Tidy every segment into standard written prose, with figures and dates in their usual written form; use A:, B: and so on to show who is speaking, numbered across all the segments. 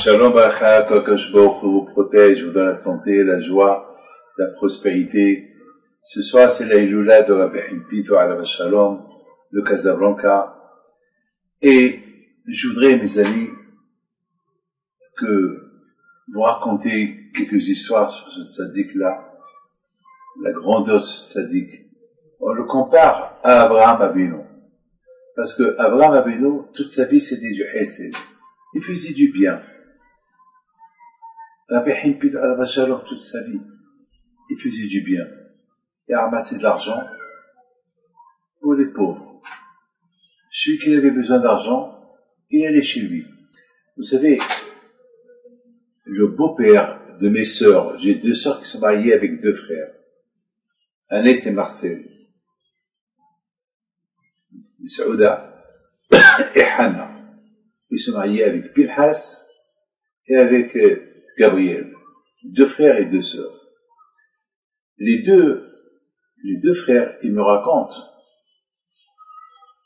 A: Shalom Baracha, qu'Akadosh Baruch Hu vous protège, vous donne la santé, la joie, la prospérité. Ce soir, c'est la Iloula de Rabbi Pito Alav Shalom de Casablanca. Et je voudrais, mes amis, que vous raconter quelques histoires sur ce tzaddik-là, la grandeur de ce tzaddik. On le compare à Abraham Avinu. Parce que Abraham Avinu, toute sa vie, c'était du hesed. Il faisait du bien. Rabbi Pito Alav Shalom, toute sa vie, il faisait du bien. Il a ramassé de l'argent pour les pauvres. Celui qui avait besoin d'argent, il allait chez lui. Vous savez, le beau-père de mes sœurs, j'ai deux sœurs qui sont mariées avec deux frères, Annette et Marcel, Saouda et Hannah. Ils sont mariés avec Pilhas et avec Gabriel, deux frères et deux sœurs. Les deux frères, ils me racontent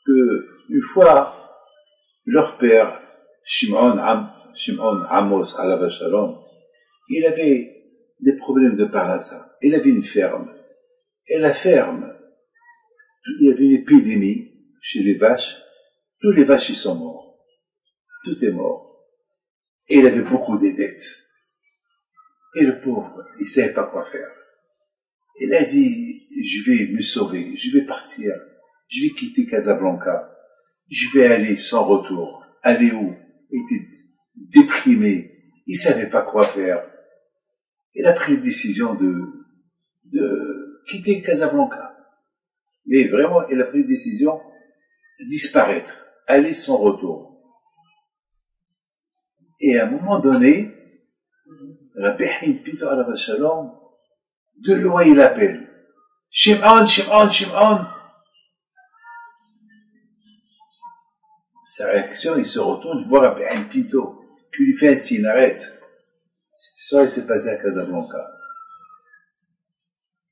A: que une fois, leur père, Shimon Amos Alav Shalom, il avait des problèmes de parnassa. Il avait une ferme. Et la ferme, il y avait une épidémie chez les vaches. Tous les vaches, ils sont morts. Tout est mort. Et il avait beaucoup de dettes. Et le pauvre, il savait pas quoi faire. Il a dit, je vais me sauver, je vais partir, je vais quitter Casablanca, je vais aller sans retour. Aller où? Il était déprimé, il savait pas quoi faire. Il a pris la décision de quitter Casablanca. Mais vraiment, il a pris la décision de disparaître, aller sans retour. Et à un moment donné, Rabbi Pito Alav Shalom, de loin il appelle. Shimon, Shimon, Shimon. Sa réaction, il se retourne, il voit Rabbi Pito, qui lui fait un signe, arrête. Cette histoire, il s'est passé à Casablanca.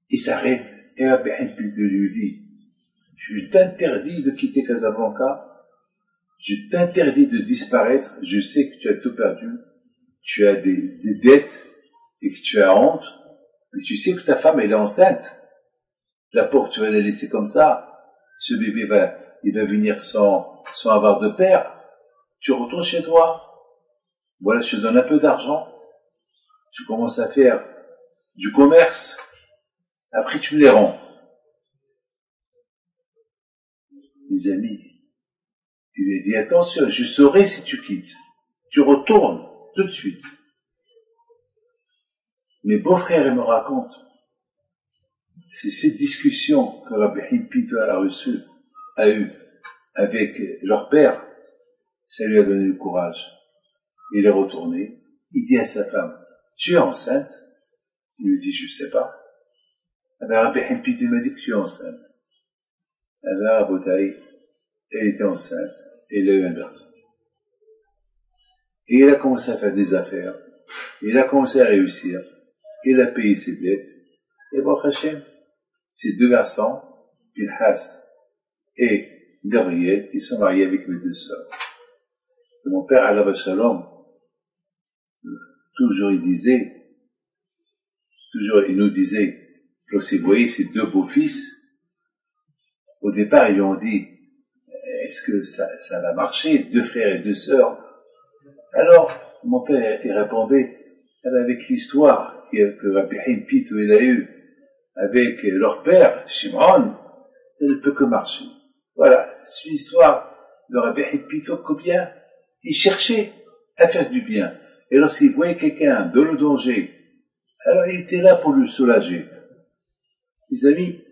A: Il s'arrête, et Rabbi Pito lui dit, je t'interdis de quitter Casablanca, je t'interdis de disparaître, je sais que tu as tout perdu, tu as des dettes, et que tu as honte, mais tu sais que ta femme, elle est enceinte. La pauvre, tu vas la laisser comme ça. Ce bébé il va venir sans avoir de père. Tu retournes chez toi. Voilà, je te donne un peu d'argent. Tu commences à faire du commerce. Après, tu me les rends. Mes amis, il lui a dit, attention, je saurai si tu quittes. Tu retournes tout de suite. Mes beaux-frères, ils me racontent. C'est cette discussion que Rabbi Pito a eu avec leur père. Ça lui a donné le courage. Il est retourné. Il dit à sa femme, tu es enceinte? Il lui dit, je sais pas. Eh bien, Rabbi Pito m'a dit que tu es enceinte. Eh bien, Rabotaï, elle était enceinte. Et il a eu un garçon. Et il a commencé à faire des affaires. Il a commencé à réussir. Il a payé ses dettes. Et Baruch Hashem, ces deux garçons, Pilhas et Gabriel, ils sont mariés avec mes deux sœurs. Et mon père, Alav Shalom, toujours il nous disait, lorsqu'il voyait ces deux beaux-fils, au départ, ils lui ont dit, est-ce que ça va marcher, deux frères et deux sœurs? Alors, mon père, il répondait, avec l'histoire que Rabbi Pito il a eu avec leur père, Shimon, ça ne peut que marcher. Voilà, c'est une histoire de Rabbi Pito, combien il cherchait à faire du bien. Et lorsqu'il voyait quelqu'un dans le danger, alors il était là pour le soulager. Mes amis,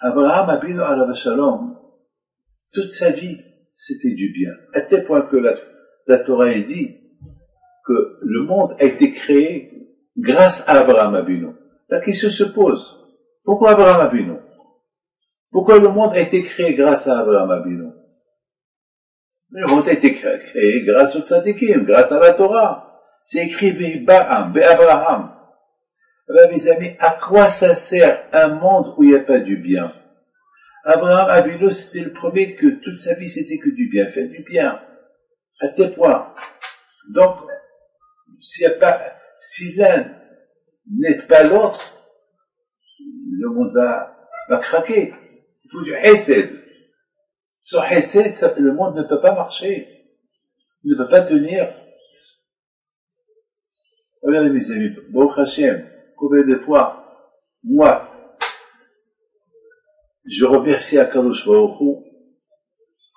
A: Abraham Avinu Alav Shalom, toute sa vie, c'était du bien. À tel point que la Torah elle dit que le monde a été créé grâce à Abraham Avinu. La question se pose. Pourquoi Abraham Avinu? Pourquoi le monde a été créé grâce à Abraham Avinu? Le monde a été créé grâce au tzadikim, grâce à la Torah. C'est écrit Abraham. Eh bien, mes amis, à quoi ça sert un monde où il n'y a pas du bien? Abraham Avinu, c'était le premier que toute sa vie c'était que du bien. Faites du bien. À tel point. Donc, si l'un n'aide pas l'autre, le monde va craquer. Il faut du hesed. Sans hesed, le monde ne peut pas marcher, ne peut pas tenir. Regardez mes amis, Baruch Hashem, combien de fois, moi, je remercie à Kadosh Baruch Hu,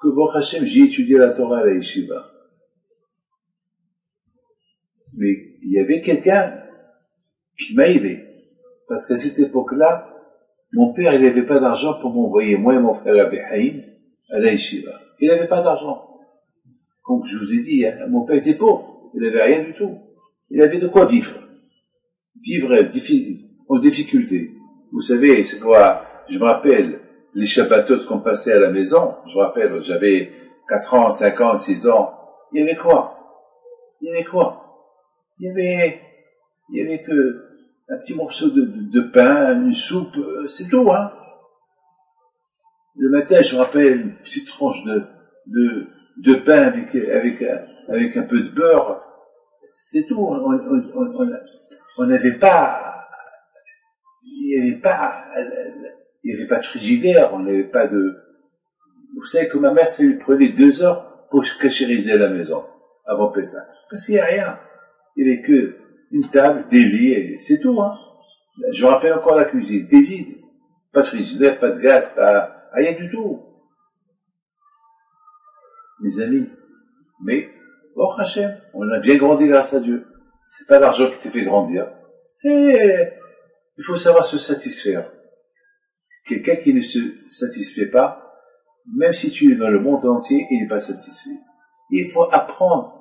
A: que Baruch Hashem, j'ai étudié la Torah à la Yeshiva. Mais il y avait quelqu'un qui m'a aidé. Parce qu'à cette époque-là, mon père, il n'avait pas d'argent pour m'envoyer, moi et mon frère Rabbi Haïm, à la Yeshiva. Il n'avait pas d'argent. Comme je vous ai dit, mon père était pauvre. Il n'avait rien du tout. Il avait de quoi vivre. Vivre en difficulté. Vous savez, c'est quoi, je me rappelle, les Shabbatot qu'on passait à la maison, je me rappelle, j'avais 4 ans, 5 ans, 6 ans. Il y avait quoi? Il y avait que un petit morceau de pain, une soupe, c'est tout, hein. Le matin, je me rappelle une petite tranche de pain avec un peu de beurre. C'est tout. On n'avait pas, il n'y avait pas de frigidaire, on n'avait pas de, vous savez que ma mère, ça lui prenait 2 heures pour cachériser la maison, avant Pessah. Parce qu'il n'y a rien. Il n'y avait que une table, des lits, et c'est tout, hein. Je me rappelle encore la cuisine, des vides. Pas de frigidaire, pas de gaz, rien du tout. Mes amis. Mais, oh Hachem, on a bien grandi grâce à Dieu. C'est pas l'argent qui te fait grandir. Il faut savoir se satisfaire. Quelqu'un qui ne se satisfait pas, même si tu es dans le monde entier, il n'est pas satisfait. Il faut apprendre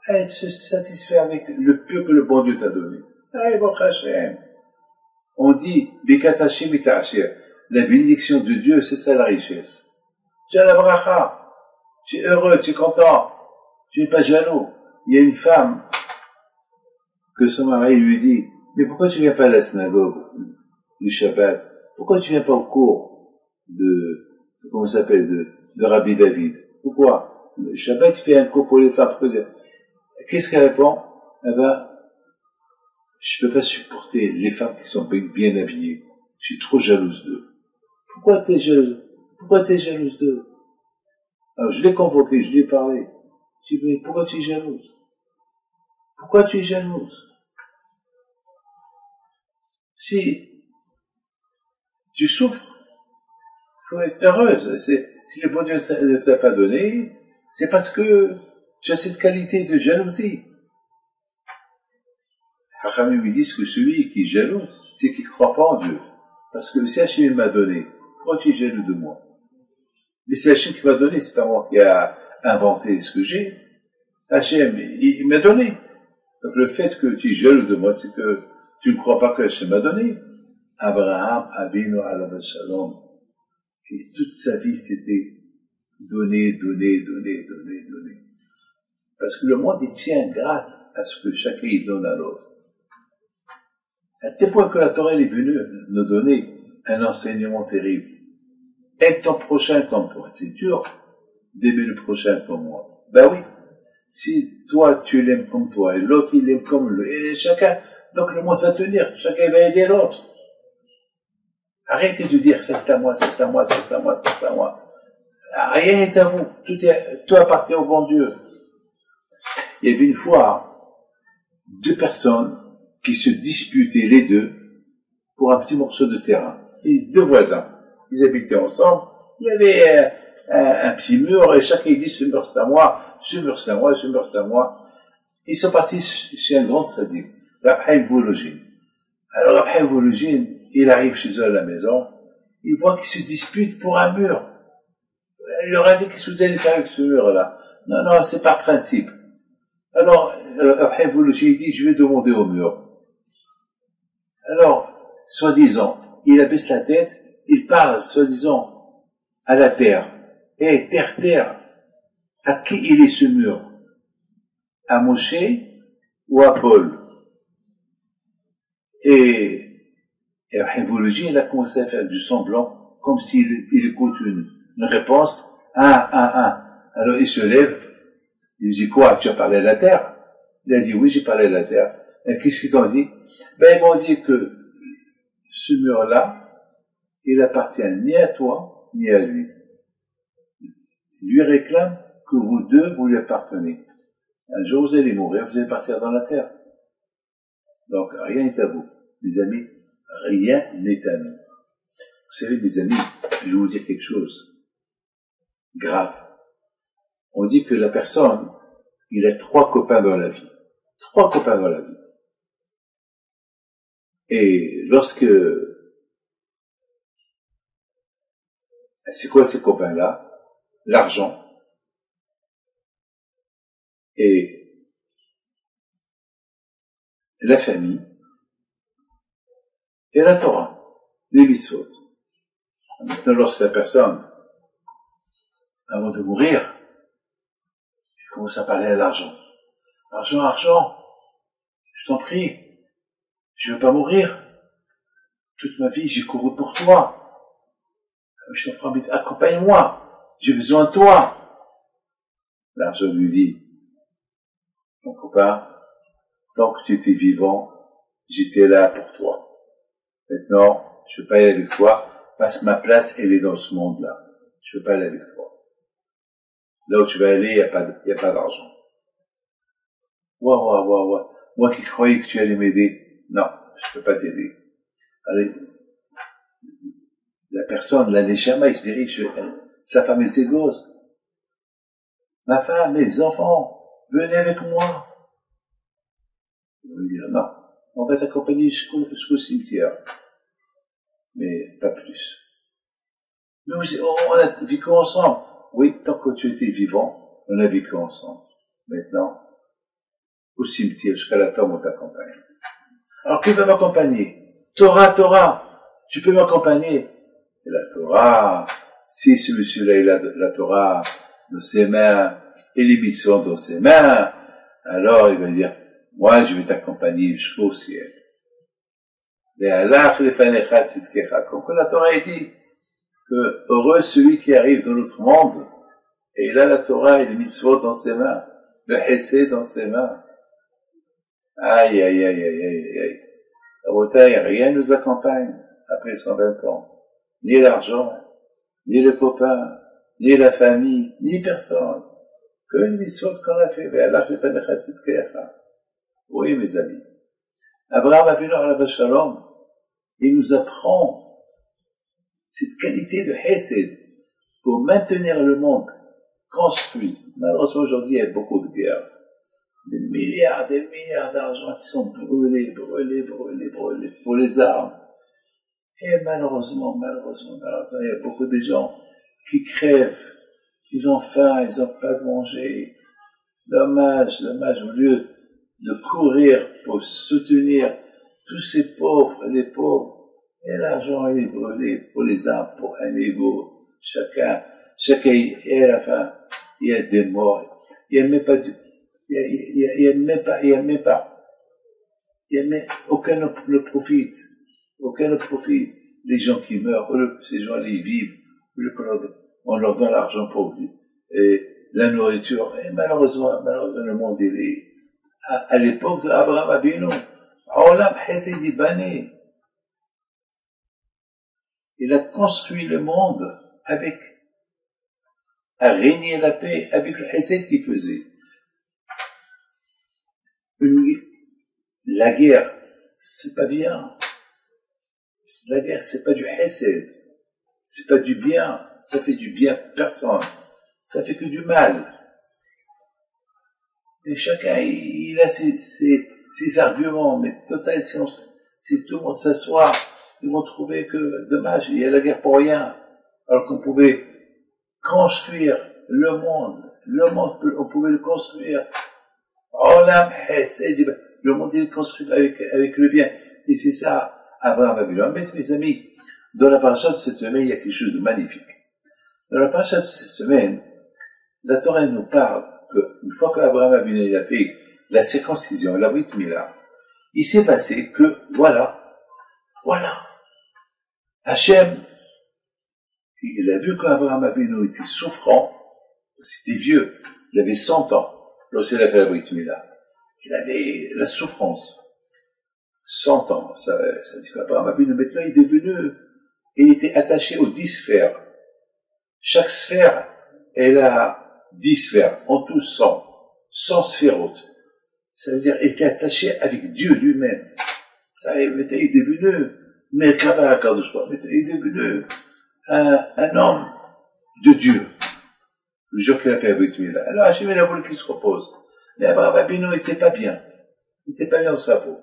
A: à se satisfaire avec le peu que le bon Dieu t'a donné. On dit, la bénédiction de Dieu, c'est ça la richesse. Tu as la bracha. Tu es heureux, tu es content. Tu n'es pas jaloux. Il y a une femme que son mari lui dit, mais pourquoi tu viens pas à la synagogue du Shabbat? Pourquoi tu viens pas au cours comment ça s'appelle, de Rabbi David? Pourquoi? Le Shabbat, il fait un cours pour les femmes. Qu'est-ce qu'elle répond? Eh ben, je peux pas supporter les femmes qui sont bien habillées. Je suis trop jalouse d'eux. Pourquoi t'es jalouse d'eux? Alors, je l'ai convoqué, je lui ai parlé. Je lui ai dit, mais pourquoi tu es jalouse? Pourquoi tu es jalouse? Si tu souffres, il faut être heureuse. Si le bon Dieu ne t'a pas donné, c'est parce que tu as cette qualité de jalousie. Hachamim lui disent que celui qui est jaloux, c'est qu'il ne croit pas en Dieu. Parce que si Hachem m'a donné, pourquoi tu es jaloux de moi? Mais c'est Hachem qui m'a donné, c'est pas moi qui a inventé ce que j'ai. Hachem, il m'a donné. Donc le fait que tu es jaloux de moi, c'est que tu ne crois pas que Hachem m'a donné. Abraham, Abinu, Alav Shalom, et toute sa vie, c'était donner. Parce que le monde, il tient grâce à ce que chacun y donne à l'autre. À tel point que la Torah est venue nous donner un enseignement terrible. Aime ton prochain comme toi. C'est dur d'aimer le prochain comme moi. Ben oui. Si toi, tu l'aimes comme toi, et l'autre, il l'aime comme lui, et chacun, donc le monde va tenir. Chacun va aider l'autre. Arrêtez de dire, ça c'est à moi, ça c'est à moi, ça c'est à moi, ça c'est à moi. Rien n'est à vous. Tout appartient au bon Dieu. Il y avait une fois 2 personnes qui se disputaient les deux pour un petit morceau de terrain. Et 2 voisins. Ils habitaient ensemble. Il y avait un petit mur et chacun dit ce mur c'est à moi, ce mur c'est à moi, ce mur c'est à moi. Ils sont partis chez un grand sadique, Rabbi Haïm Vologine. Alors Rabbi Haïm Vologine, il arrive chez eux à la maison, il voit qu'ils se disputent pour un mur. Il leur a dit qu'est-ce que vous allez faire avec ce mur-là? Non, c'est par principe. Alors, Rabbi Vologine dit, je vais demander au mur. Alors, soi-disant, il abaisse la tête, il parle, soi-disant, à la terre. Terre, à qui il est ce mur? À Moshe ou à Paul? Et Rabbi Vologine, il a commencé à faire du semblant, comme s'il écoute une réponse. Alors il se lève, il dit quoi? Tu as parlé à la terre? Il a dit, oui, j'ai parlé de la terre. Et qu'est-ce qu'ils t'ont dit? Ben, ils m'ont dit que ce mur-là, il appartient ni à toi, ni à lui. Il lui réclame que vous deux, vous lui appartenez. Un jour, vous allez mourir, vous allez partir dans la terre. Donc, rien n'est à vous. Mes amis, rien n'est à nous. Vous savez, mes amis, je vais vous dire quelque chose grave. On dit que la personne, il a 3 copains dans la vie. 3 copains dans la vie. Et lorsque... C'est quoi ces copains-là? L'argent et la famille et la Torah, les mitzvot. Maintenant, lorsque la personne, avant de mourir, il commence à parler à l'argent. Argent, argent, je t'en prie, je veux pas mourir. Toute ma vie, j'ai couru pour toi. Je t'en prie, accompagne-moi. J'ai besoin de toi. L'argent lui dit, mon copain, tant que tu étais vivant, j'étais là pour toi. Maintenant, je veux pas aller avec toi. Passe ma place, elle est dans ce monde-là. Je veux pas aller avec toi. Là où tu vas aller, il y a pas d'argent. Ouah. Moi qui croyais que tu allais m'aider. Non, je peux pas t'aider. Allez. La personne, la Neshama, il se dirige vers sa femme et ses gosses. Ma femme, mes enfants, venez avec moi. Il va dire, non, on va t'accompagner jusqu'au cimetière. Mais pas plus. Mais on a vécu ensemble. Oui, tant que tu étais vivant, on a vécu ensemble. Maintenant, au cimetière, jusqu'à la tombe, on t'accompagne. Alors, qui va m'accompagner? Torah, tu peux m'accompagner? Et la Torah, si ce monsieur-là, il a la Torah dans ses mains, et les mitzvot dans ses mains, alors il va dire, moi, je vais t'accompagner jusqu'au ciel. Et Allah, comme que la Torah dit, que heureux celui qui arrive dans l'autre monde, et il a la Torah et les mitzvot dans ses mains, le hesed dans ses mains. Aïe. Rien nous accompagne après 120 ans. Ni l'argent, ni le copain, ni la famille, ni personne. Que les mitzvot qu'on a fait. Oui, mes amis. Abraham Avinu alav shalom, il nous apprend cette qualité de hesed pour maintenir le monde construit. Malheureusement, aujourd'hui, il y a beaucoup de guerres. Des milliards d'argent qui sont brûlés pour les armes. Et malheureusement, il y a beaucoup de gens qui crèvent. Ils ont faim, ils n'ont pas de manger. Dommage, au lieu de courir pour soutenir tous ces pauvres, les pauvres, et l'argent est brûlé pour les armes, pour un ego. Chacun, et à la fin, il y a des morts. Il y a même aucun ne profite. Aucun ne profite. Les gens qui meurent, ces gens-là, ils vivent, on leur donne l'argent pour vivre. Et la nourriture, et malheureusement, le monde, il est, à l'époque d'Abraham Avinu, Olam Hesedi Bané. Il a construit le monde à régner la paix, avec le Hesed qu'il faisait. La guerre, c'est pas bien. La guerre, c'est pas du Hesed. C'est pas du bien. Ça fait du bien à personne. Ça fait que du mal. Et chacun, il a ses arguments, mais total, si tout le monde s'assoit, ils vont trouver que, dommage, il y a la guerre pour rien. Alors qu'on pouvait construire le monde, on pouvait le construire. Le monde est construit avec le bien. Et c'est ça, Abraham Avinu. Mais mes amis, dans la paracha de cette semaine, il y a quelque chose de magnifique. Dans la paracha de cette semaine, la Torah nous parle qu'une fois qu'Abraham Avinu a fait la circoncision, la Brit Mila, il s'est passé que, voilà, Hachem, il a vu qu'Abraham Avinu était souffrant, c'était vieux, il avait 100 ans, lorsqu'il a fait la Brit Mila. il avait la souffrance. 100 ans, ça dit qu'Abraham Avinu, maintenant il est devenu, il était attaché aux 10 sphères. Chaque sphère, elle a 10 sphères, en tout 100 sphérotes. Ça veut dire, il était attaché avec Dieu lui-même. Ça veut dire, maintenant il est devenu, Merkava Akadosh Baruch Hu, maintenant il est devenu un homme de Dieu. Le jour qu'il a fait avec lui là. Alors Hachem, il a voulu qu'il se repose. Mais Abraham Avinu n'était pas bien. Il n'était pas bien dans sa peau.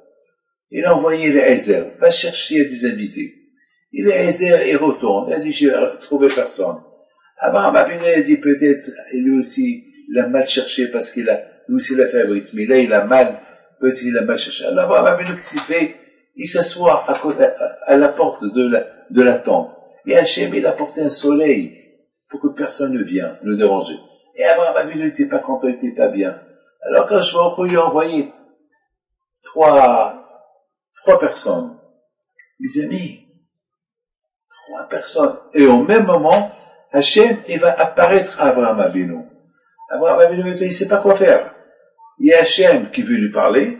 A: Il a envoyé les Ezer, va chercher des invités. Il est Ezer, il retourne. Il a dit, j'ai trouvé personne. Abraham Avinu a dit, peut-être, lui aussi, il a mal cherché parce lui aussi, il a fait avec lui. Là, il a mal, peut-être il a mal cherché. Alors Abraham Avinu, qu'est-ce qu'il fait? Il s'assoit à la porte de la tente. Et Hachem, il a porté un soleil pour que personne ne vienne le déranger. Et Abraham Avinu n'était pas content, il n'était pas bien. Alors quand je vois, il a envoyé trois personnes. Mes amis, 3 personnes. Et au même moment, Hachem, il va apparaître à Abraham Avinu. Abraham Avinu, il ne sait pas quoi faire. Il y a Hachem qui veut lui parler,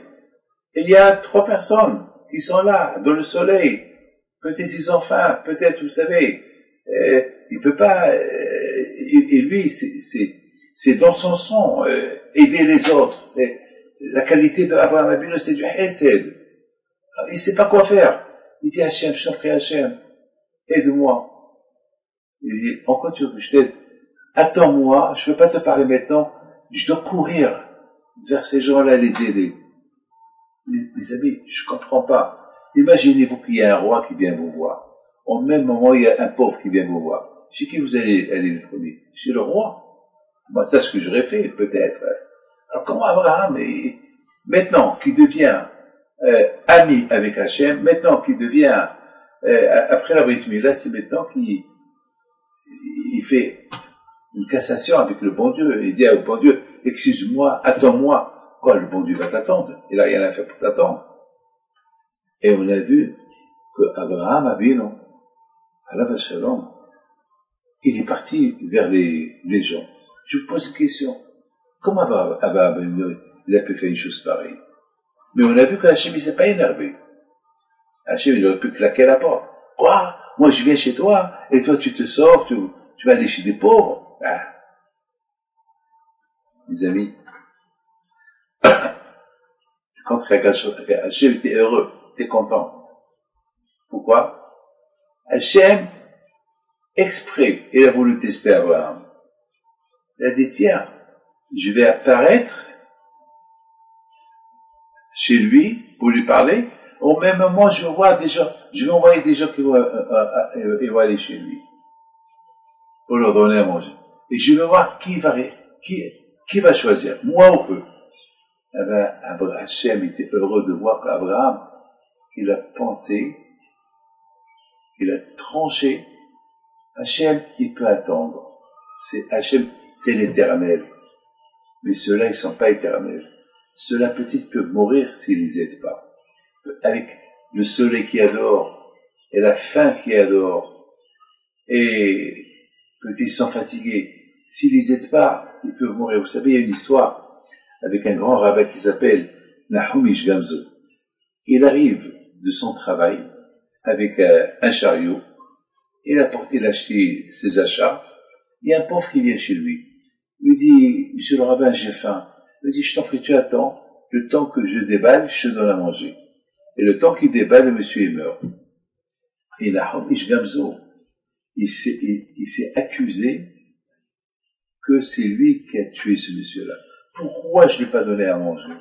A: et il y a 3 personnes qui sont là, dans le soleil. Peut-être ils ont faim, peut-être, vous savez, il peut pas, et lui, c'est dans son sang, aider les autres. C'est, la qualité d'Abraham Avinu, c'est du Hesed. Il ne sait pas quoi faire. Il dit, Hachem, je t'en prie, Hachem, aide-moi. Il dit, en quoi tu veux que je t'aide? Attends-moi, je ne peux pas te parler maintenant, je dois courir vers ces gens-là, les aider. Mes amis, je ne comprends pas. Imaginez-vous qu'il y a un roi qui vient vous voir. Au même moment, il y a un pauvre qui vient vous voir. Chez qui vous allez le premier? Chez le roi. Moi, c'est ce que j'aurais fait, peut-être. Alors, comment Abraham, maintenant qu'il devient ami avec Hachem, maintenant qu'il devient, après la Brit Mila, c'est maintenant qu'il fait une cassation avec le bon Dieu. Il dit au bon Dieu, excuse-moi, attends-moi. Quoi, le bon Dieu va t'attendre? Il n'a rien à faire pour t'attendre. Et on a vu que Abraham Avinu, alav shalom, il est parti vers les gens. Je vous pose une question. Comment Abraham Avinu, il a pu faire une chose pareille? Mais on a vu que Hachem, il s'est pas énervé. Hachem, il aurait pu claquer la porte. Quoi? Moi, je viens chez toi, et toi, tu te sauves, tu vas aller chez des pauvres. Ah. Mes amis, quand Hachem était heureux, était content. Pourquoi? Hachem, exprès, il a voulu tester Abraham. Il a dit, tiens, je vais apparaître chez lui pour lui parler. Au même moment, je vais envoyer des gens qui vont aller chez lui pour leur donner à manger. Et je vais voir qui va choisir, moi ou eux. Eh ben, Hachem était heureux de voir qu'Abraham, il a pensé, il a tranché. Hachem, il peut attendre. Hachem, c'est l'éternel. Mais ceux-là, ils sont pas éternels. Ceux-là, peut-être, peuvent mourir s'ils les aident pas. Avec le soleil qui adore, et la faim qui adore, et peut-être ils sont fatigués. S'ils les aident pas, ils peuvent mourir. Vous savez, il y a une histoire avec un grand rabbin qui s'appelle Nahum Ish Gamzo. Il arrive de son travail avec un chariot. Il a acheté ses achats. Il y a un pauvre qui vient chez lui. Il lui dit, Monsieur le rabbin, j'ai faim. Il lui dit, je t'en prie, tu attends. Le temps que je déballe, je te donne à manger. Et le temps qu'il déballe, le monsieur, il meurt. Et Nahum Ish Gamzo, il s'est accusé que c'est lui qui a tué ce monsieur-là. Pourquoi je ne l'ai pas donné à manger?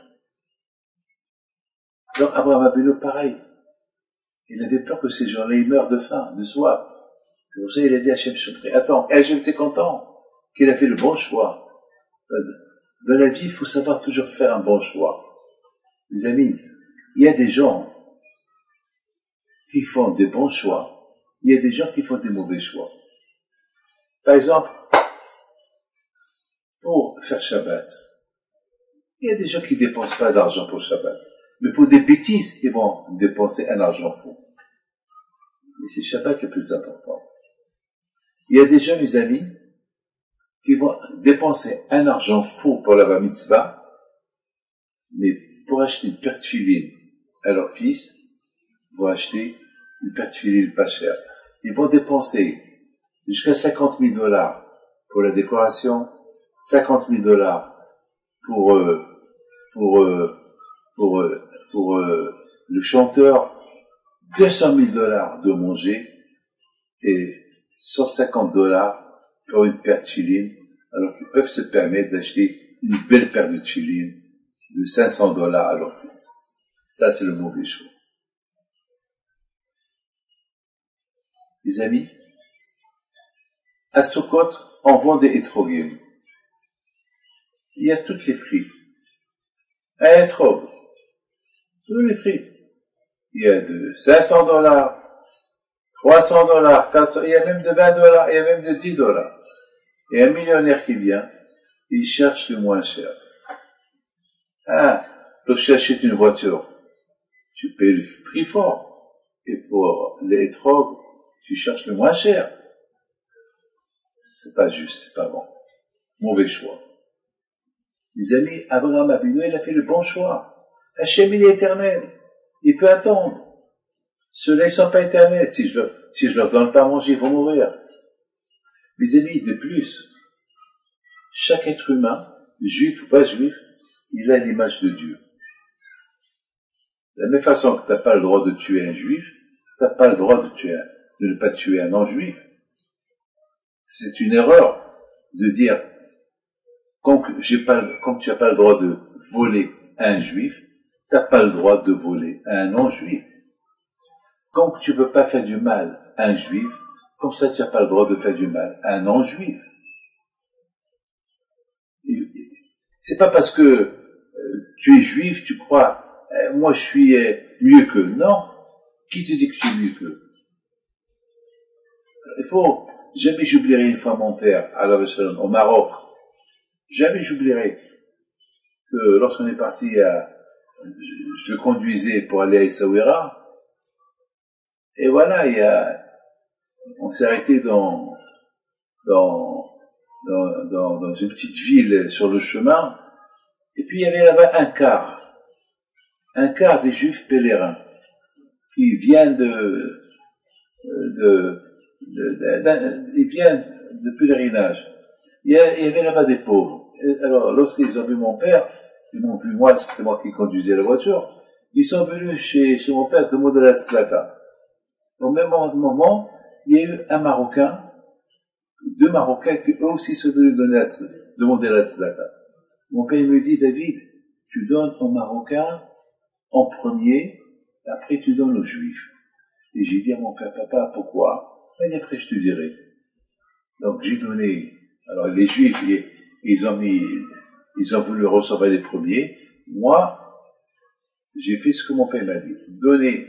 A: Donc Abraham Avinu, pareil. Il avait peur que ces gens-là, ils meurent de faim, de soif. C'est pour ça qu'il a dit à Hachem, je prie, attends, et Hachem était content qu'il a fait le bon choix. Dans la vie, il faut savoir toujours faire un bon choix. Les amis, il y a des gens qui font des bons choix, il y a des gens qui font des mauvais choix. Par exemple, pour faire Shabbat, il y a des gens qui ne dépensent pas d'argent pour Shabbat. Mais pour des bêtises, ils vont dépenser un argent fou. Mais c'est Shabbat le plus important. Il y a des gens, mes amis, qui vont dépenser un argent fou pour la bar mitzvah, mais pour acheter une paire de filines à leur fils, vont acheter une paire de filines pas chère. Ils vont dépenser jusqu'à $50,000 pour la décoration, $50,000 pour le chanteur, $200,000 de manger et $150 pour une paire de filines, alors qu'ils peuvent se permettre d'acheter une belle paire de filines de $500 à leur fils. Ça, c'est le mauvais choix. Les amis, à Sukkot, on vend des etrogim. Il y a tous les prix. Un etrog, tous les prix. Il y a de $500, $300, $400, il y a même de $20, il y a même de $10. Et un millionnaire qui vient, il cherche le moins cher. Ah, lorsque tu achètes une voiture, tu payes le prix fort. Et pour les etrog, tu cherches le moins cher. C'est pas juste, c'est pas bon. Mauvais choix. Les amis, Abraham Avinu, il a fait le bon choix. Hachem, il est éternel. Il peut attendre. Ceux-là, ils sont pas éternels. Si je leur donne pas à manger, ils vont mourir. Les amis, de plus, chaque être humain, juif ou pas juif, il a l'image de Dieu. De la même façon que t'as pas le droit de tuer un juif, t'as pas le droit de ne pas tuer un non-juif. C'est une erreur de dire, comme tu n'as pas le droit de voler à un juif, t'as pas le droit de voler à un non-juif. Comme tu peux pas faire du mal à un juif, comme ça tu n'as pas le droit de faire du mal à un non-juif. C'est pas parce que tu es juif, tu crois, moi je suis mieux qu'eux. Non. Qui te dit que tu es mieux qu'eux? Jamais j'oublierai une fois mon père, au Maroc. Jamais j'oublierai que lorsqu'on est parti je le conduisais pour aller à Essaouira, et voilà, on s'est arrêté dans une petite ville sur le chemin, et puis il y avait là-bas un quart des juifs pèlerins, qui viennent ils viennent de pèlerinage. Il y avait là-bas des pauvres. Et alors, lorsqu'ils ont vu mon père, ils m'ont vu moi, c'était moi qui conduisais la voiture, ils sont venus chez mon père demander la tzedaka. Au même moment, il y a eu deux Marocains qui eux aussi sont venus demander la tzedaka. Mon père me dit, David, tu donnes aux Marocains en premier, après tu donnes aux Juifs. Et j'ai dit à mon père, papa, pourquoi? Et après je te dirai. Donc j'ai donné, alors les Juifs, ils ont voulu recevoir les premiers. Moi, j'ai fait ce que mon père m'a dit. Donner,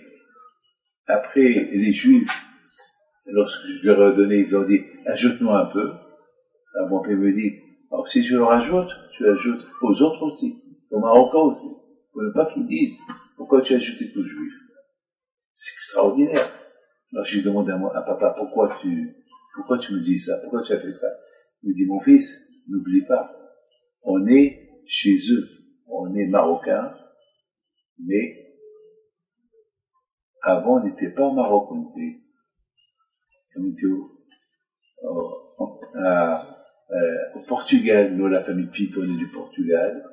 A: après les Juifs, lorsque je leur ai donné, ils ont dit, ajoute-nous un peu. Alors mon père me dit, alors si je leur ajoute, tu ajoutes aux autres aussi, aux Marocains aussi. Pour ne pas qu'ils disent, pourquoi tu as ajouté qu'aux Juifs? C'est extraordinaire. Alors j'ai demandé à papa, pourquoi tu me dis ça? Pourquoi tu as fait ça? Il me dit, mon fils, n'oublie pas, on est chez eux, on est marocains, mais avant on n'était pas au Maroc, on était au Portugal. Nous, la famille Pito, on est du Portugal,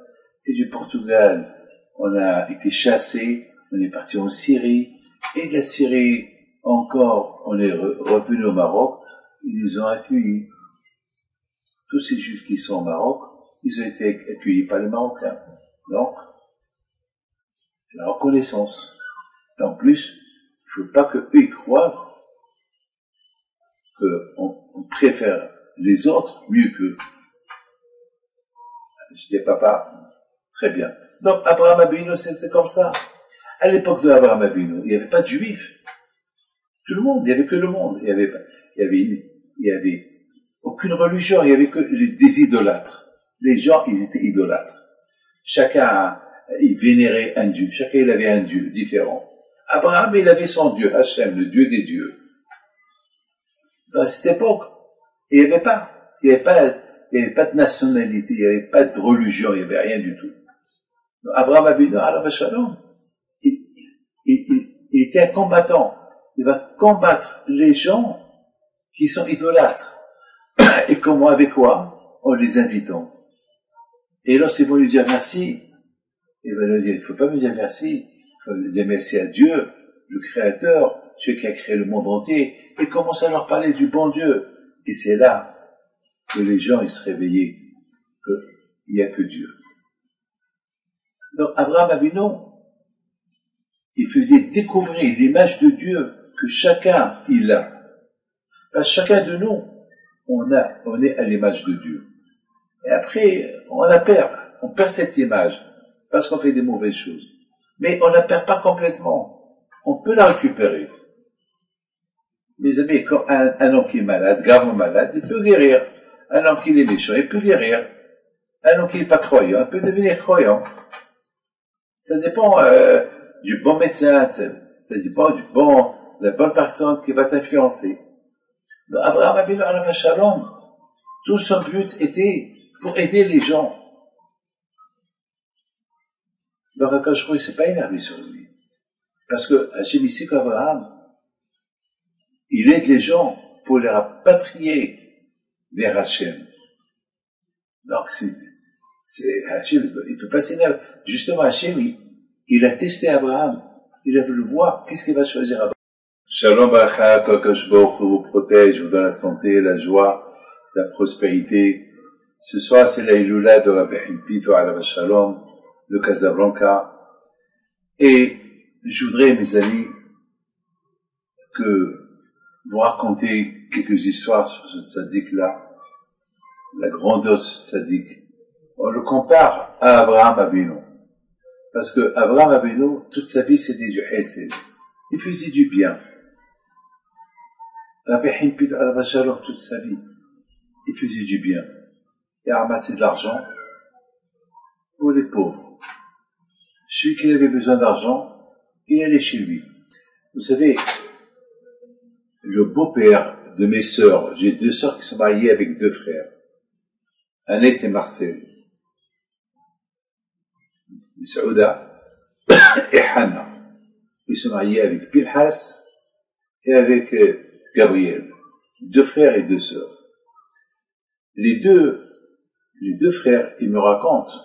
A: et du Portugal, on a été chassés, on est parti en Syrie, et de la Syrie, encore, on est revenu au Maroc, ils nous ont accueillis. Tous ces Juifs qui sont au Maroc, ils ont été accueillis par les Marocains. Donc, la reconnaissance. Et en plus, il ne faut pas qu'eux y croient qu'on préfère les autres mieux qu'eux. Je dis, papa, très bien. Donc, Abraham Avinu, c'était comme ça. À l'époque de Abraham Avinu, il n'y avait pas de Juifs. Tout le monde, il n'y avait que le monde. Il y avait aucune religion, il n'y avait que des idolâtres. Les gens, ils étaient idolâtres. Chacun, il vénérait un dieu. Chacun, il avait un dieu différent. Abraham, il avait son dieu, Hachem, le dieu des dieux. Dans cette époque, il n'y avait pas de nationalité, il n'y avait pas de religion, il n'y avait rien du tout. Abraham Avinu, alav shalom, il était un combattant. Il va combattre les gens qui sont idolâtres. Et comment, avec quoi? En les invitant. Et lorsqu'ils vont lui dire merci, il va leur dire, il faut pas me dire merci, il faut lui dire merci à Dieu, le Créateur, celui qui a créé le monde entier, et commence à leur parler du bon Dieu. Et c'est là que les gens, ils se réveillaient, qu'il n'y a que Dieu. Donc, Abraham Avinu, il faisait découvrir l'image de Dieu que chacun, il a. Parce que chacun de nous, on est à l'image de Dieu. Et après, on la perd. On perd cette image. Parce qu'on fait des mauvaises choses. Mais on la perd pas complètement. On peut la récupérer. Mes amis, quand un homme qui est malade, gravement malade, il peut guérir. Un homme qui est méchant, il peut guérir. Un homme qui n'est pas croyant, il peut devenir croyant. Ça dépend du bon médecin, ça dépend de la bonne personne qui va t'influencer. Abraham Avinu alav shalom, tout son but était pour aider les gens. Donc Akash Baruch Hu, il s'est pas énervé sur lui. Parce que Hachem ici qu'Abraham, il aide les gens pour les rapatrier vers Hachem. Donc c'est Hachem, il peut pas s'énerver. Justement, Hachem, il a testé Abraham. Il a voulu voir qu'est-ce qu'il va choisir Abraham. Shalom Baracha, qu'Akash Baruch Hu vous protège, vous donne la santé, la joie, la prospérité. Ce soir, c'est la Iloula de Rabbi Pito alav shalom de Casablanca. Et je voudrais, mes amis, que vous racontez quelques histoires sur ce tzaddik-là, la grandeur de ce tzaddik. On le compare à Abraham Avinu. Parce que Abraham Avinu, toute sa vie, c'était du hesed. Il faisait du bien. Rabbi Pito alav shalom, toute sa vie, il faisait du bien. Il a ramassé de l'argent pour les pauvres. Celui qui avait besoin d'argent, il allait chez lui. Vous savez, le beau-père de mes sœurs, j'ai deux sœurs qui sont mariées avec deux frères, Annette et Marcel, Saouda et Hannah. Ils sont mariés avec Pilhas et avec Gabriel, deux frères et deux sœurs. Les deux frères, ils me racontent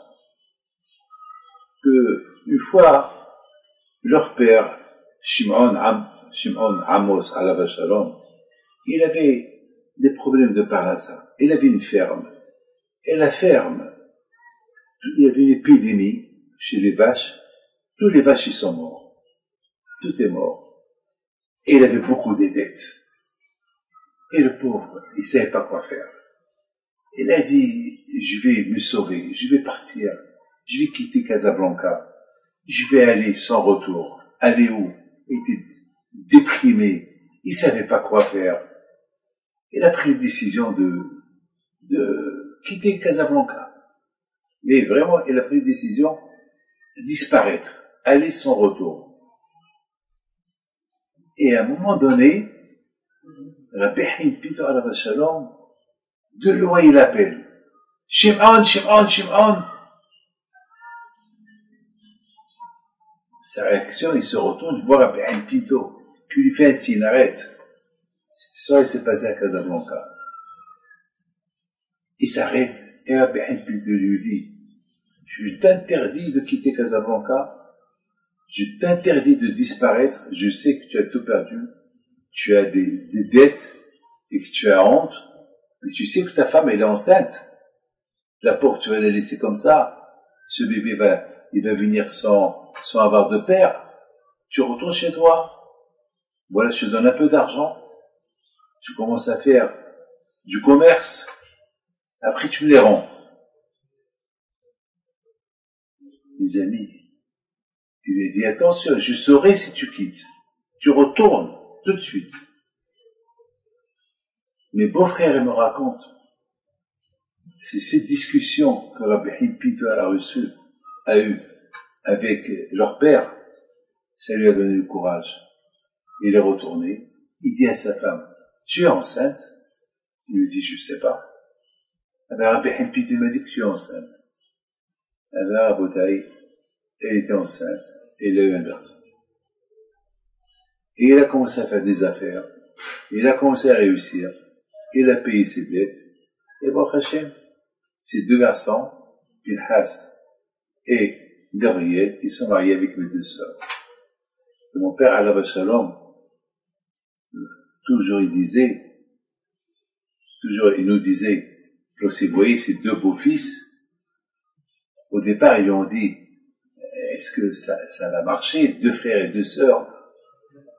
A: que une fois, leur père, Shimon Amos alav shalom, il avait des problèmes de parnassa. Il avait une ferme. Et la ferme, il y avait une épidémie chez les vaches. Tous les vaches, ils sont morts. Tout est mort. Et il avait beaucoup de dettes. Et le pauvre, il savait pas quoi faire. Il a dit, je vais me sauver, je vais partir, je vais quitter Casablanca, je vais aller sans retour. Aller où? Il était déprimé, il savait pas quoi faire. Il a pris la décision de quitter Casablanca. Mais vraiment, il a pris la décision de disparaître, aller sans retour. Et à un moment donné, Rabbi Pito alav shalom, de loin il appelle. Shimon, Shimon, Shimon. Sa réaction, il se retourne, il voit Rabbi Pito, qui lui fait un signe, arrête. Cette histoire, elle s'est passée à Casablanca. Il s'arrête, et Rabbi Pito lui dit, je t'interdis de quitter Casablanca, je t'interdis de disparaître, je sais que tu as tout perdu, tu as des dettes, et que tu as honte, mais tu sais que ta femme, elle est enceinte. La pauvre, tu vas la laisser comme ça. Ce bébé il va venir sans avoir de père. Tu retournes chez toi. Voilà, je te donne un peu d'argent. Tu commences à faire du commerce. Après, tu me les rends. Mes amis, il lui a dit, attention, je saurai si tu quittes. Tu retournes tout de suite. Mes beaux-frères, ils me racontent. C'est cette discussion que Rabbi Pito a eu avec leur père. Ça lui a donné le courage. Il est retourné. Il dit à sa femme, tu es enceinte? Il lui dit, je sais pas. Eh bien, Rabbi Pito m'a dit que tu es enceinte. Eh bien, Rabotaï, elle était enceinte, et il a eu un garçon. Et il a commencé à faire des affaires, il a commencé à réussir, il a payé ses dettes, et Baruch Hashem, ces deux garçons, Pinhas et Gabriel, ils sont mariés avec mes deux sœurs. Et mon père, Alav Shalom, toujours il nous disait, lorsque vous voyez ces deux beaux-fils, au départ, ils lui ont dit, est-ce que ça va marcher, deux frères et deux sœurs?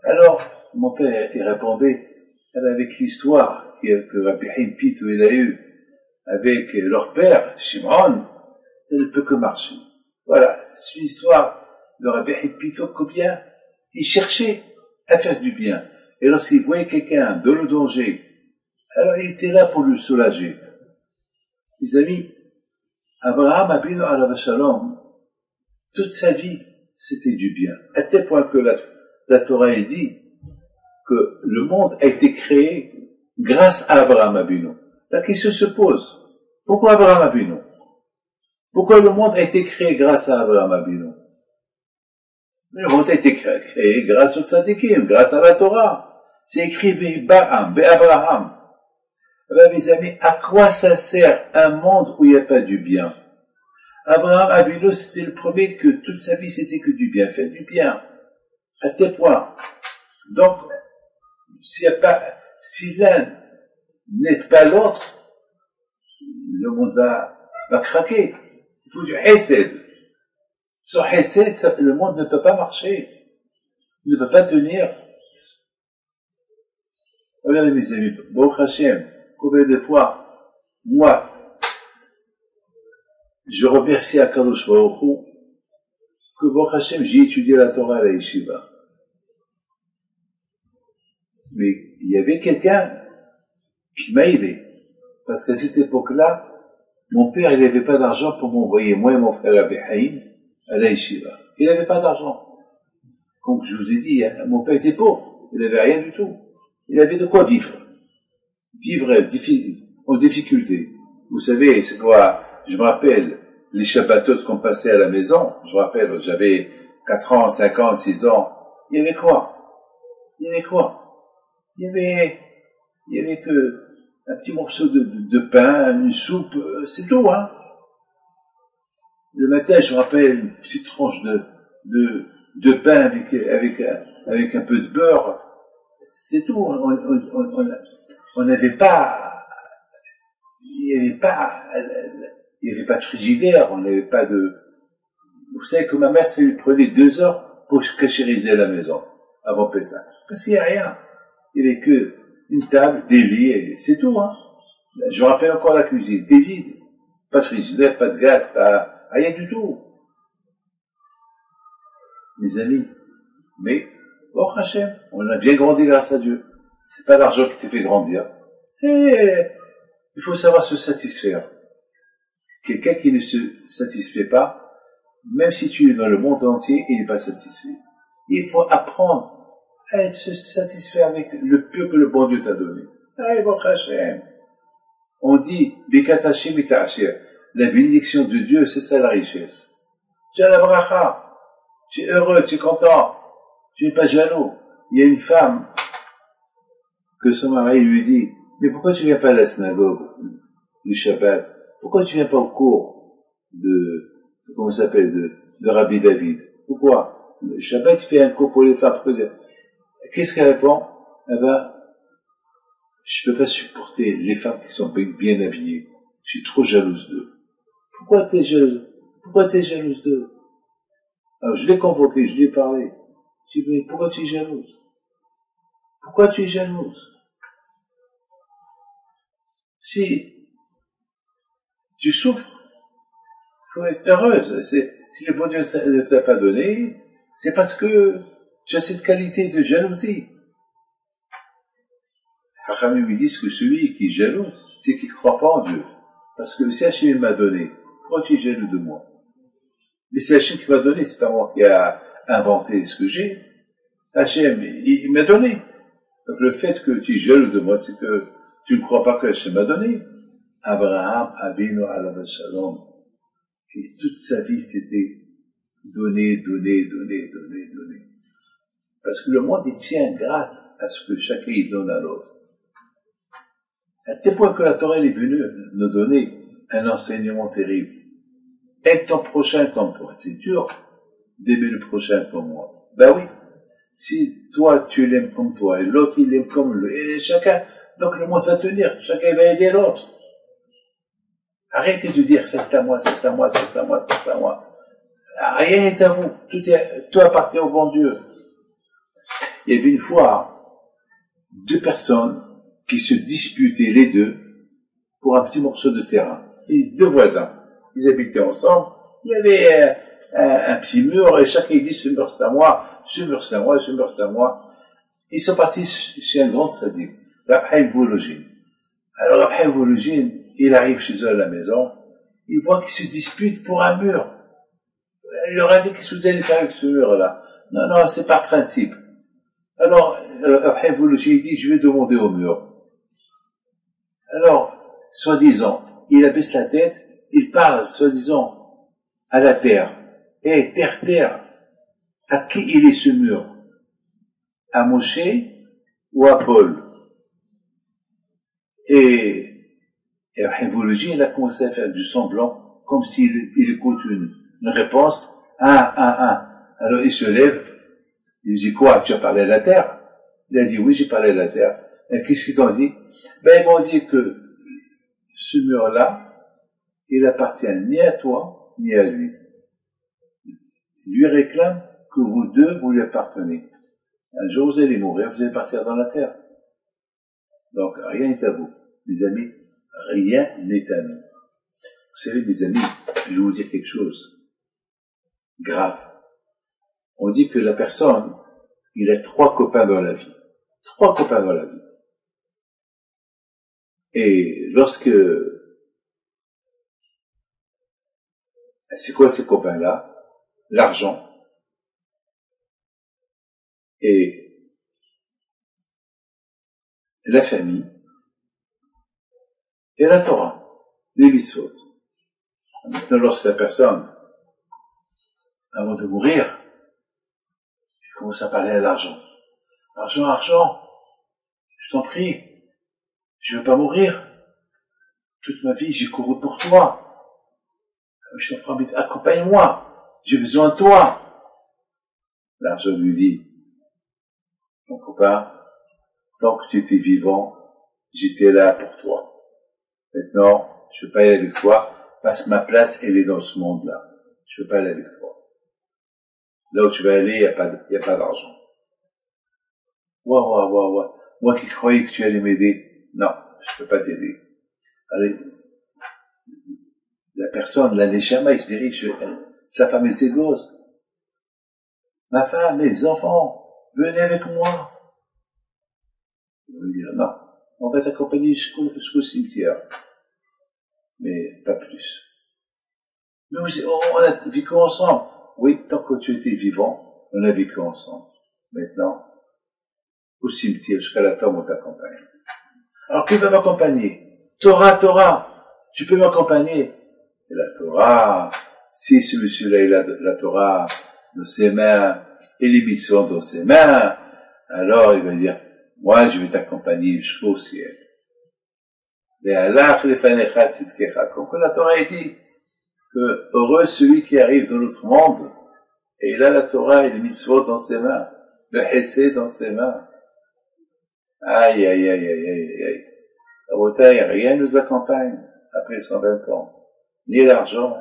A: Alors, mon père, il répondait, avec l'histoire que Rabbi Haim Pito il a eue avec leur père, Shimon, ça ne peut que marcher. Voilà, c'est l'histoire de Rabbi Haim Pito, combien il cherchait à faire du bien. Et lorsqu'il voyait quelqu'un dans le danger, alors il était là pour le soulager. Mes amis, Abraham Abinu alav shalom, toute sa vie, c'était du bien. À tel point que la Torah elle dit que le monde a été créé grâce à Abraham Abinu. La question se pose, pourquoi Abraham Abinu? Pourquoi le monde a été créé grâce à Abraham Abinu? Le monde a été créé grâce au tzadikim, grâce à la Torah. C'est écrit Abraham. Ben, mes amis, à quoi ça sert un monde où il n'y a pas du bien? Abraham Abinu, c'était le premier que toute sa vie c'était que du bien, faire du bien. À tel point. Donc, si l'un n'aide pas l'autre, le monde va craquer. Il faut du hesed. Sans hesed, le monde ne peut pas marcher. Il ne peut pas tenir. Regardez mes amis, Baruch Hashem, combien de fois, moi, je remercie à Kadosh Baruch Hu que Baruch Hashem, j'ai étudié la Torah à la Yeshiva. Mais il y avait quelqu'un qui m'a aidé. Parce qu'à cette époque-là, mon père, il n'avait pas d'argent pour m'envoyer, moi et mon frère Rabbi Haïm, à la Yeshiva. Il n'avait pas d'argent. Comme je vous ai dit, mon père était pauvre. Il n'avait rien du tout. Il avait de quoi vivre. Vivre en difficulté. Vous savez, c'est quoi? Je me rappelle les Shabbatot qu'on passait à la maison. Je me rappelle, j'avais 4 ans, 5 ans, 6 ans. Il y avait quoi? Il y avait que un petit morceau de pain, une soupe, c'est tout, hein. Le matin, je me rappelle une petite tranche de pain avec un peu de beurre. C'est tout. On n'avait pas, il n'y avait pas de frigidaire, on n'avait pas de, vous savez que ma mère, ça lui prenait 2 heures pour cachériser la maison, avant Pessah. Parce qu'il n'y a rien. Il n'y avait que une table, des lits, et c'est tout, hein. Je me rappelle encore la cuisine, des vides. Pas de frigidaire, pas de gaz, rien du tout. Mes amis. Mais, Baruch Hashem, on a bien grandi grâce à Dieu. C'est pas l'argent qui te fait grandir. Il faut savoir se satisfaire. Quelqu'un qui ne se satisfait pas, même si tu es dans le monde entier, il n'est pas satisfait. Il faut apprendre à se satisfaire avec le peu que le bon Dieu t'a donné. Baruch Hashem. On dit, la bénédiction de Dieu, c'est ça la richesse. Tu as la bracha. Tu es heureux, tu es content. Tu n'es pas jaloux. Il y a une femme que son mari lui dit, mais pourquoi tu viens pas à la synagogue du Shabbat? Pourquoi tu viens pas au cours comment ça s'appelle, de Rabbi David? Pourquoi? Le Shabbat, il fait un cours pour les femmes. Qu'est-ce qu'elle répond? Eh ben, je peux pas supporter les femmes qui sont bien habillées. Je suis trop jalouse d'eux. Pourquoi t'es jalouse d'eux? Alors, je l'ai convoqué, je lui ai parlé. Je lui ai dit, pourquoi tu es jalouse? Pourquoi tu es jalouse? Si tu souffres, il faut être heureuse. Si le bon Dieu ne t'a pas donné, c'est parce que tu as cette qualité de jalousie. Hachamim lui disent que celui qui est jaloux, c'est qu'il ne croit pas en Dieu. Parce que si Hachem m'a donné, pourquoi tu es jaloux de moi? Mais c'est Hachem qui m'a donné, c'est pas moi qui a inventé ce que j'ai. Hachem, il m'a donné. Donc le fait que tu es jaloux de moi, c'est que tu ne crois pas que Hachem m'a donné. Abraham Abinu alav shalom. Et toute sa vie, c'était Donner, donner, donner, donner, donner. Parce que le monde, il tient grâce à ce que chacun y donne à l'autre. À tel point que la Torah est venue nous donner un enseignement terrible. Aime ton prochain comme toi. C'est dur d'aimer le prochain comme moi. Ben oui. Si toi, tu l'aimes comme toi, et l'autre, il l'aime comme lui, et chacun, donc le monde va tenir. Chacun va aider l'autre. Arrêtez de dire, ça c'est à moi, ça c'est à moi, ça c'est à moi, ça c'est à moi. Rien n'est à vous. Tout appartient au bon Dieu. Il y avait une fois deux personnes qui se disputaient les deux pour un petit morceau de terrain. Et deux voisins. Ils habitaient ensemble. Il y avait un petit mur et chacun dit ce mur c'est à moi, ce mur c'est à moi, ce mur c'est à moi. Ils sont partis chez un grand sadique, Rav Chaim Volojin. Alors Rav Chaim Volojin, il arrive chez eux à la maison, il voit qu'ils se disputent pour un mur. Il leur a dit qu'est-ce que vous allez faire avec ce mur-là. Non, non, c'est par principe. Alors, après, il dit, je vais demander au mur. Alors, soi-disant, il abaisse la tête, il parle, soi-disant, à la terre. Eh, terre, terre, à qui il est ce mur? À Moshe ou à Paul? Et après, il a commencé à faire du semblant, comme s'il écoute une réponse. Alors, il se lève, il dit quoi, tu as parlé à la terre? Il a dit oui, j'ai parlé à la terre. Et qu'est-ce qu'ils t'ont dit? Ben, ils m'ont dit que ce mur-là, il appartient ni à toi, ni à lui. Il lui réclame que vous deux, vous lui appartenez. Un jour, vous allez mourir, vous allez partir dans la terre. Donc, rien n'est à vous. Mes amis, rien n'est à nous. Vous savez, mes amis, je vais vous dire quelque chose grave. On dit que la personne, il a 3 copains dans la vie. 3 copains dans la vie. Et lorsque... C'est quoi ces copains-là? L'argent. Et la famille. Et la Torah. Les mitzvot. Maintenant, lorsque la personne, avant de mourir, il commence à parler à l'argent. Argent, argent, je t'en prie, je veux pas mourir. Toute ma vie, j'ai couru pour toi. Je t'en prie, accompagne-moi. J'ai besoin de toi. L'argent lui dit, mon copain, tant que tu étais vivant, j'étais là pour toi. Maintenant, je veux pas aller avec toi, parce que ma place, elle est dans ce monde-là. Je veux pas aller avec toi. Là où tu vas aller, il y a pas d'argent. Ouah. Moi qui croyais que tu allais m'aider. Non, je peux pas t'aider. Allez. La personne, la neshama, il se dirige vers sa femme et ses gosses. Ma femme, mes enfants, venez avec moi. Il va dire, non, on va t'accompagner jusqu'au cimetière. Mais pas plus. Mais on a vécu ensemble. Oui, tant que tu étais vivant, on a vécu ensemble. Maintenant, au cimetière, jusqu'à la tombe, on t'accompagne. Alors, qui va m'accompagner? Torah, tu peux m'accompagner? Et la Torah, si ce monsieur-là, il a la Torah dans ses mains, et les mitzvot dans ses mains, alors il va dire, moi, je vais t'accompagner jusqu'au ciel. Comme que la Torah dit, que heureux celui qui arrive dans l'autre monde, et il a la Torah et les mitzvot dans ses mains, le hesed dans ses mains. Aïe. Rien ne nous accompagne après 120 ans. Ni l'argent,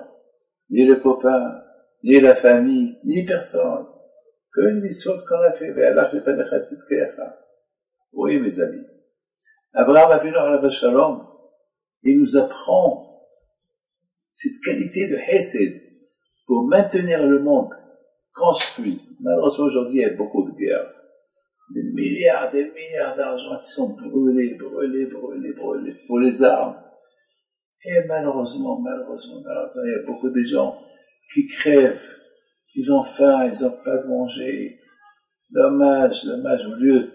A: ni le copain, ni la famille, ni personne. Que les mitzvot qu'on a fait. Oui, mes amis. Abraham Avinu alav shalom, il nous apprend cette qualité de hesed pour maintenir le monde construit. Malheureusement, aujourd'hui, il y a beaucoup de guerres. Des milliards d'argent qui sont brûlés pour les armes. Et malheureusement, il y a beaucoup de gens qui crèvent. Ils ont faim, ils n'ont pas de manger. Dommage, au lieu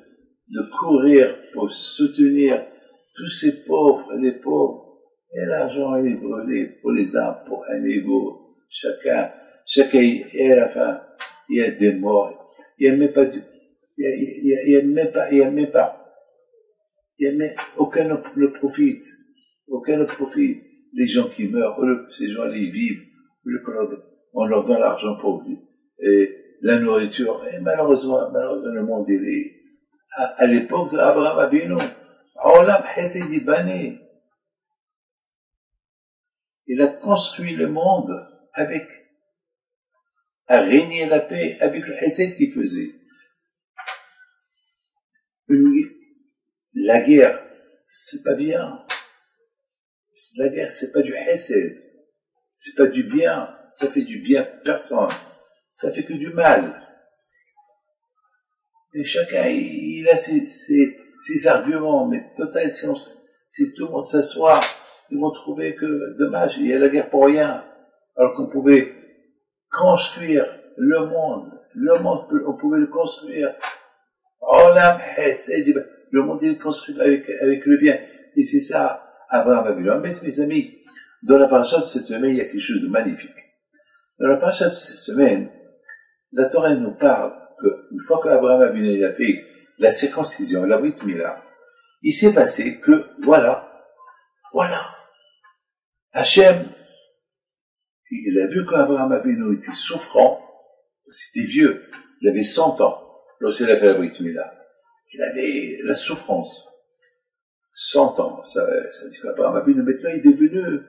A: de courir pour soutenir tous ces pauvres, les pauvres, et l'argent est brûlé pour les armes, pour un ego. Chacun chacun, et à la fin, il y a des morts. Il n'y a même pas aucun ne profite. Aucun ne profite. Les gens qui meurent, ces gens-là, ils vivent. On leur donne l'argent pour vivre. Et la nourriture. Et malheureusement, le monde, il est, à l'époque d'Abraham Avinu, Olam Hesedi Bani. Il a construit le monde à régner la paix avec le Hesed qu'il faisait. La guerre, c'est pas bien. La guerre, c'est pas du Hesed. C'est pas du bien. Ça fait du bien à personne. Ça fait que du mal. Et chacun, il a ses arguments. Mais total, si tout le monde s'assoit, ils vont trouver que, dommage, il y a la guerre pour rien. Alors qu'on pouvait construire le monde, on pouvait le construire. Le monde est construit avec le bien. Et c'est ça, Abraham Avinu. Mais mes amis, dans la paracha de cette semaine, il y a quelque chose de magnifique. Dans la paracha de cette semaine, la Torah nous parle qu'une fois qu'Abraham Avinu a fait la circoncision, la Brit Mila, il s'est passé que, voilà, Hachem, il a vu qu'Abraham Avinu était souffrant, c'était vieux, il avait 100 ans, lorsqu'il a fait la Brit Mila. Il avait la souffrance. 100 ans, ça dit qu'Abraham Avinu, maintenant, il est devenu